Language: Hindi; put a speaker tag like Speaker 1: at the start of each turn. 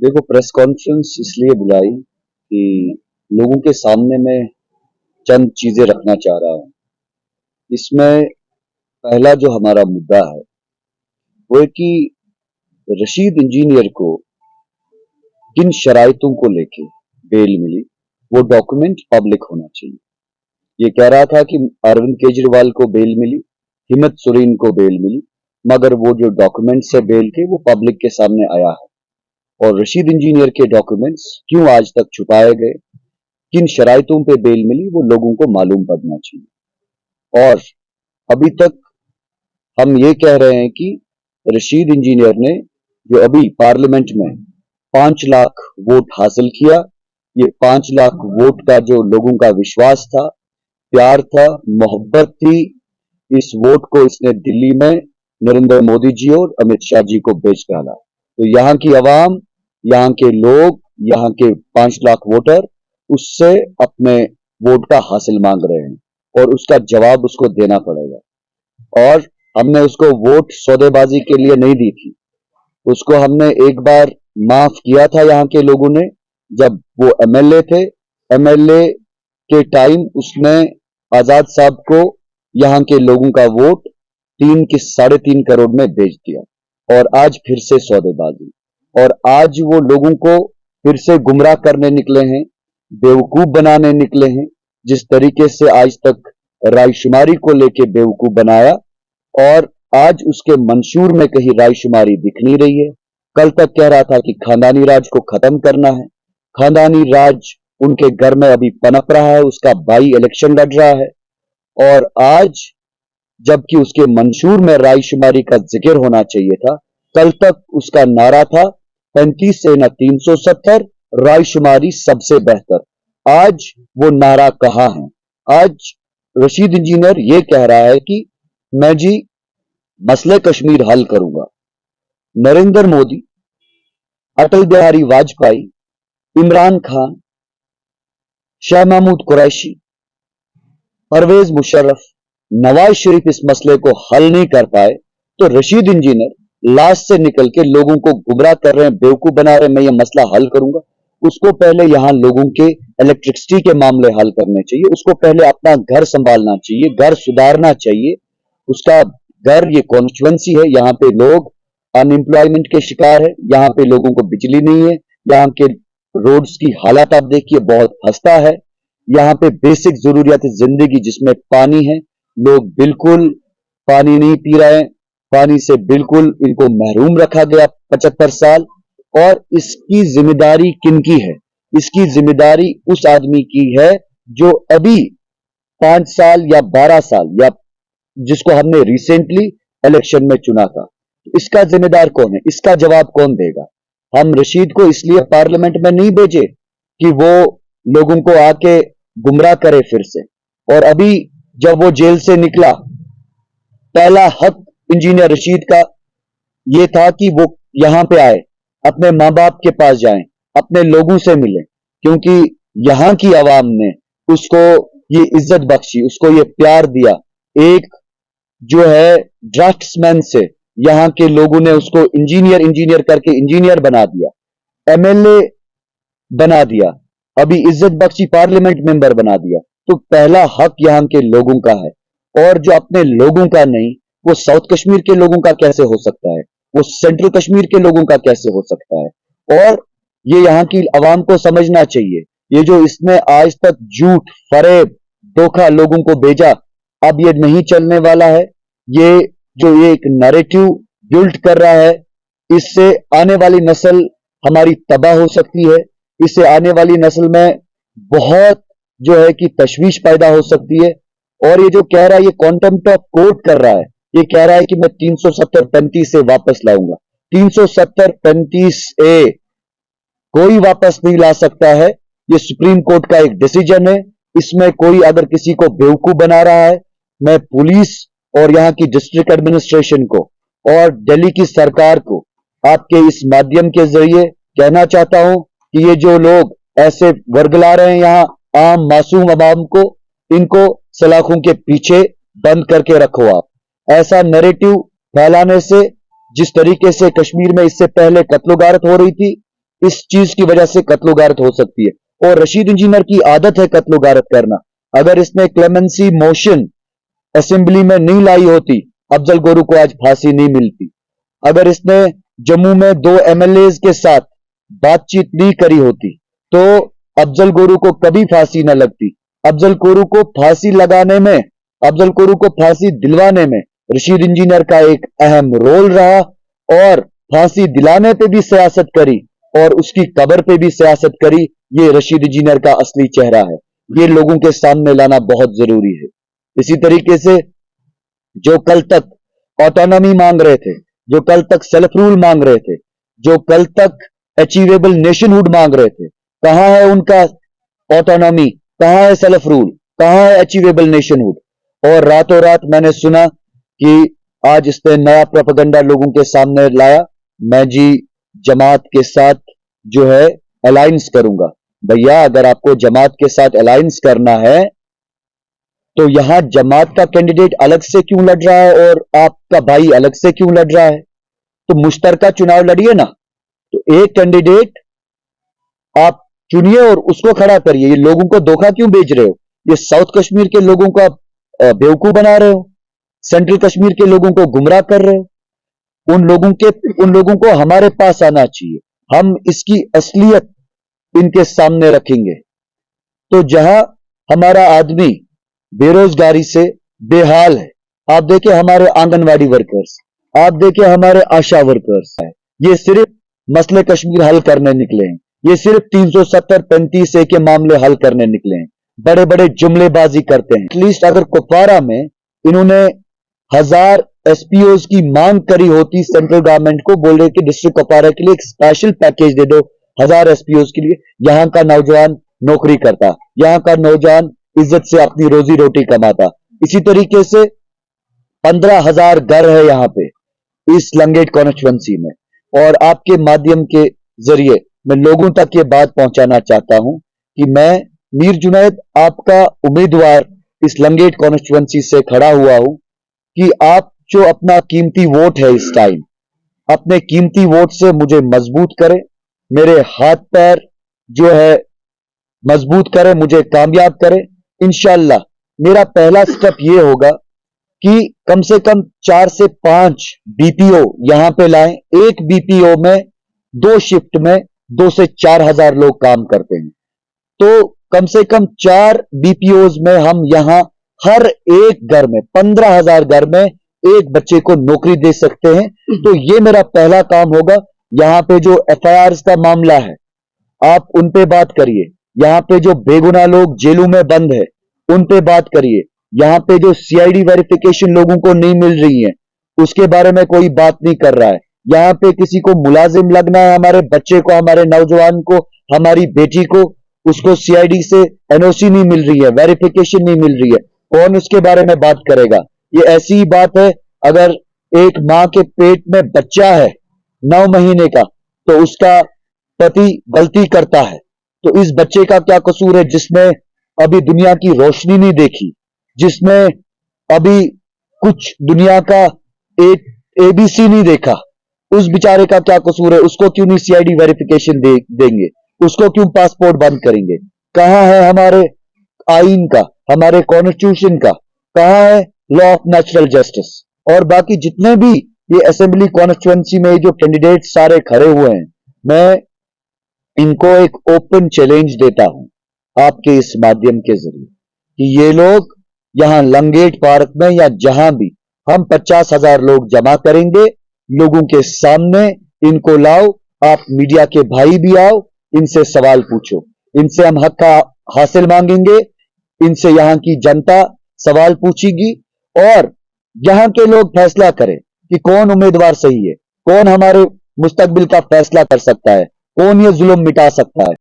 Speaker 1: देखो, प्रेस कॉन्फ्रेंस इसलिए बुलाई कि लोगों के सामने मैं चंद चीजें रखना चाह रहा हूँ। इसमें पहला जो हमारा मुद्दा है वो है कि रशीद इंजीनियर को किन शराइतों को लेके बेल मिली, वो डॉक्यूमेंट पब्लिक होना चाहिए। ये कह रहा था कि अरविंद केजरीवाल को बेल मिली, हिम्मत सोरेन को बेल मिली, मगर वो जो डॉक्यूमेंट्स है बेल के वो पब्लिक के सामने आया है। और रशीद इंजीनियर के डॉक्यूमेंट्स क्यों आज तक छुपाए गए, किन शराइतों पे बेल मिली, वो लोगों को मालूम पड़ना चाहिए। और अभी तक हम ये कह रहे हैं कि रशीद इंजीनियर ने जो अभी पार्लियामेंट में 5 लाख वोट हासिल किया, ये 5 लाख वोट का जो लोगों का विश्वास था, प्यार था, मोहब्बत थी, इस वोट को इसने दिल्ली में नरेंद्र मोदी जी और अमित शाह जी को बेच डाला। तो यहाँ की आवाम, यहाँ के लोग, यहाँ के 5 लाख वोटर उससे अपने वोट का हासिल मांग रहे हैं और उसका जवाब उसको देना पड़ेगा। और हमने उसको वोट सौदेबाजी के लिए नहीं दी थी, उसको हमने एक बार माफ किया था यहाँ के लोगों ने, जब वो एमएलए थे। एमएलए के टाइम उसने आजाद साहब को यहाँ के लोगों का वोट 3 की 3.5 करोड़ में बेच दिया। और आज फिर से सौदेबाजी, और आज वो लोगों को फिर से गुमराह करने निकले हैं, बेवकूफ बनाने निकले हैं। जिस तरीके से आज तक रायशुमारी को लेके बेवकूफ बनाया, और आज उसके मंशूर में कहीं रायशुमारी दिख नहीं रही है। कल तक कह रहा था कि खानदानी राज को खत्म करना है। खानदानी राज उनके घर में अभी पनप रहा है, उसका भाई इलेक्शन लड़ रहा है। और आज जबकि उसके मंशूर में रायशुमारी का जिक्र होना चाहिए था, कल तक उसका नारा था 35 से न 370, रायशुमारी सबसे बेहतर। आज वो नारा कहां है? आज रशीद इंजीनियर ये कह रहा है कि मैं जी मसले कश्मीर हल करूंगा। नरेंद्र मोदी, अटल बिहारी वाजपेयी, इमरान खान, शाह महमूद कुरैशी, परवेज मुशर्रफ, नवाज शरीफ इस मसले को हल नहीं कर पाए, तो रशीद इंजीनियर लास्ट से निकल के लोगों को गुमराह कर रहे हैं, बेवकूफ बना रहे हैं, मैं ये मसला हल करूंगा। उसको पहले यहां लोगों के इलेक्ट्रिसिटी के मामले हल करने चाहिए, उसको पहले अपना घर संभालना चाहिए, घर सुधारना चाहिए। उसका घर, ये कॉन्स्टिट्युएंसी है, यहाँ पे लोग अनएम्प्लॉयमेंट के शिकार है, यहाँ पे लोगों को बिजली नहीं है, यहाँ के रोड्स की हालत आप देखिए, बहुत खस्ता है। यहाँ पे बेसिक जरूरियात जिंदगी जिसमें पानी है, लोग बिल्कुल पानी नहीं पी रहे हैं, पानी से बिल्कुल इनको महरूम रखा गया 75 साल। और इसकी जिम्मेदारी किनकी है? इसकी जिम्मेदारी उस आदमी की है जो अभी 5 साल या 12 साल, या जिसको हमने रिसेंटली इलेक्शन में चुना था। इसका जिम्मेदार कौन है? इसका जवाब कौन देगा? हम रशीद को इसलिए पार्लियामेंट में नहीं भेजे कि वो लोगों को आके गुमराह करे फिर से। और अभी जब वो जेल से निकला, पहला हक इंजीनियर रशीद का ये था कि वो यहां पे आए, अपने मां बाप के पास जाएं, अपने लोगों से मिले, क्योंकि यहां की आवाम ने उसको ये इज्जत बख्शी, उसको ये प्यार दिया। एक जो है ड्राफ्ट्समैन से यहां के लोगों ने उसको इंजीनियर इंजीनियर करके इंजीनियर बना दिया, एमएलए बना दिया, अभी इज्जत बख्शी पार्लियामेंट मेंबर बना दिया। तो पहला हक यहां के लोगों का है। और जो अपने लोगों का नहीं, वो साउथ कश्मीर के लोगों का कैसे हो सकता है? वो सेंट्रल कश्मीर के लोगों का कैसे हो सकता है? और ये यहाँ की आवाम को समझना चाहिए, ये जो इसने आज तक झूठ, फरेब, धोखा लोगों को भेजा, अब ये नहीं चलने वाला है। ये जो ये एक नैरेटिव बिल्ड कर रहा है, इससे आने वाली नस्ल हमारी तबाह हो सकती है। इससे आने वाली नस्ल में बहुत जो है कि तशवीश पैदा हो सकती है। और ये जो कह रहा है, ये कॉन्टेम्प्ट ऑफ कोर्ट कर रहा है, ये कह रहा है कि मैं 370-35 से वापस लाऊंगा। 370-35 ए कोई वापस नहीं ला सकता है। ये सुप्रीम कोर्ट का एक डिसीजन है। इसमें कोई अगर किसी को बेवकूफ बना रहा है, मैं पुलिस और यहां की डिस्ट्रिक्ट एडमिनिस्ट्रेशन को और दिल्ली की सरकार को आपके इस माध्यम के जरिए कहना चाहता हूं कि ये जो लोग ऐसे वर्गला रहे हैं यहां आम मासूम अवाम को, इनको सलाखों के पीछे बंद करके रखो। आप ऐसा नैरेटिव फैलाने से, जिस तरीके से कश्मीर में इससे पहले कत्लो गारत हो रही थी, इस चीज की वजह से कत्लो गारत हो सकती है। और रशीद इंजीनियर की आदत है कत्लो गारत करना। अगर इसने क्लेमेंसी मोशन असेंबली में नहीं लाई होती, अफजल गोरू को आज फांसी नहीं मिलती। अगर इसने जम्मू में 2 एमएलए के साथ बातचीत नहीं करी होती तो अफजल गोरू को कभी फांसी न लगती। अफजल गोरू को फांसी लगाने में, अफजल गोरू को फांसी दिलवाने में रशीद इंजीनियर का एक अहम रोल रहा, और फांसी दिलाने पे भी सियासत करी और उसकी कब्र पे भी सियासत करी। ये रशीद इंजीनियर का असली चेहरा है, ये लोगों के सामने लाना बहुत जरूरी है। इसी तरीके से जो कल तक ऑटोनॉमी मांग रहे थे, जो कल तक सेल्फ रूल मांग रहे थे, जो कल तक अचीवेबल नेशनहुड मांग रहे थे, कहां है उनका ऑटोनॉमी, कहां है सेल्फ रूल, कहां है अचीवेबल नेशनहुड? और रातों रात मैंने सुना कि आज इसने नया प्रोपेगेंडा लोगों के सामने लाया, मैं जी जमात के साथ जो है अलायंस करूंगा। भैया, अगर आपको जमात के साथ अलायंस करना है तो यहां जमात का कैंडिडेट अलग से क्यों लड़ रहा है और आपका भाई अलग से क्यों लड़ रहा है? तो मुश्तरका चुनाव लड़िए ना। तो एक कैंडिडेट आप चुनिए और उसको खड़ा करिए। ये लोगों को धोखा क्यों भेज रहे हो? ये साउथ कश्मीर के लोगों को आप बेवकूफ बना रहे हो, सेंट्रल कश्मीर के लोगों को गुमराह कर रहे हो। उन लोगों को हमारे पास आना चाहिए, हम इसकी असलियत इनके सामने रखेंगे। तो जहां हमारा आदमी बेरोजगारी से बेहाल है, आप देखिए हमारे आंगनवाड़ी वर्कर्स, आप देखिए हमारे आशा वर्कर्स हैं, ये सिर्फ मसले कश्मीर हल करने निकले हैं, ये सिर्फ 370-35 के मामले हल करने निकले हैं, बड़े बड़े जुमलेबाजी करते हैं। एटलीस्ट अगर कुपवारा में इन्होंने 1000 एसपीओज की मांग करी होती सेंट्रल गवर्नमेंट को, बोल रहे कि डिस्ट्रिक्ट कुपवारा के लिए एक स्पेशल पैकेज दे दो 1000 एसपीओज के लिए, यहां का नौजवान नौकरी करता, यहां का नौजवान इज्जत से अपनी रोजी रोटी कमाता। इसी तरीके से 15,000 घर है यहां पे इस लंगेट कॉन्स्टिट्यूएंसी में, और आपके माध्यम के जरिए मैं लोगों तक ये बात पहुंचाना चाहता हूं कि मैं मीर जुनैद आपका उम्मीदवार इस लंगेट कॉन्स्टिट्यूएंसी से खड़ा हुआ हूं कि आप जो अपना कीमती वोट है इस टाइम, अपने कीमती वोट से मुझे मजबूत करें, मेरे हाथ पैर जो है मजबूत करें, मुझे कामयाब करें। इंशाल्लाह मेरा पहला स्टेप ये होगा कि कम से कम 4 से 5 बीपीओ यहां पे लाएं। एक बीपीओ में 2 शिफ्ट में 2 से 4 हजार लोग काम करते हैं, तो कम से कम 4 बीपीओज में हम यहां हर एक घर में 15,000 घर में एक बच्चे को नौकरी दे सकते हैं। तो ये मेरा पहला काम होगा। यहां पे जो एफआईआर का मामला है आप उन पे बात करिए, यहां पे जो बेगुनाह लोग जेलों में बंद है उन पे बात करिए, यहां पे जो सीआईडी वेरिफिकेशन लोगों को नहीं मिल रही है उसके बारे में कोई बात नहीं कर रहा है। यहां पे किसी को मुलाजिम लगना है, हमारे बच्चे को, हमारे नौजवान को, हमारी बेटी को, उसको सीआईडी से एनओसी नहीं मिल रही है, वेरिफिकेशन नहीं मिल रही है, कौन उसके बारे में बात करेगा? ये ऐसी ही बात है, अगर एक मां के पेट में बच्चा है 9 महीने का तो उसका पति गलती करता है, तो इस बच्चे का क्या कसूर है जिसने अभी दुनिया की रोशनी नहीं देखी, जिसने अभी कुछ दुनिया का एक एबीसी नहीं देखा? उस बेचारे का क्या कसूर है? उसको क्यों नहीं सीआईडी वेरिफिकेशन देंगे? उसको क्यों पासपोर्ट बंद करेंगे? कहां है हमारे आईन का, हमारे कॉन्स्टिट्यूशन का, कहां है लॉ ऑफ नेचुरल जस्टिस? और बाकी जितने भी ये असेंबली कॉन्स्टिट्यूएंसी में जो कैंडिडेट सारे खड़े हुए हैं, मैं इनको एक ओपन चैलेंज देता हूं आपके इस माध्यम के जरिए कि ये लोग यहां लंगेट पार्क में या जहां भी हम 50,000 लोग जमा करेंगे, लोगों के सामने इनको लाओ, आप मीडिया के भाई भी आओ, इनसे सवाल पूछो, इनसे हम हक का हासिल मांगेंगे, इनसे यहां की जनता सवाल पूछेगी और यहां के लोग फैसला करें कि कौन उम्मीदवार सही है, कौन हमारे मुस्तकबिल का फैसला कर सकता है, कौन ये जुल्म मिटा सकता है।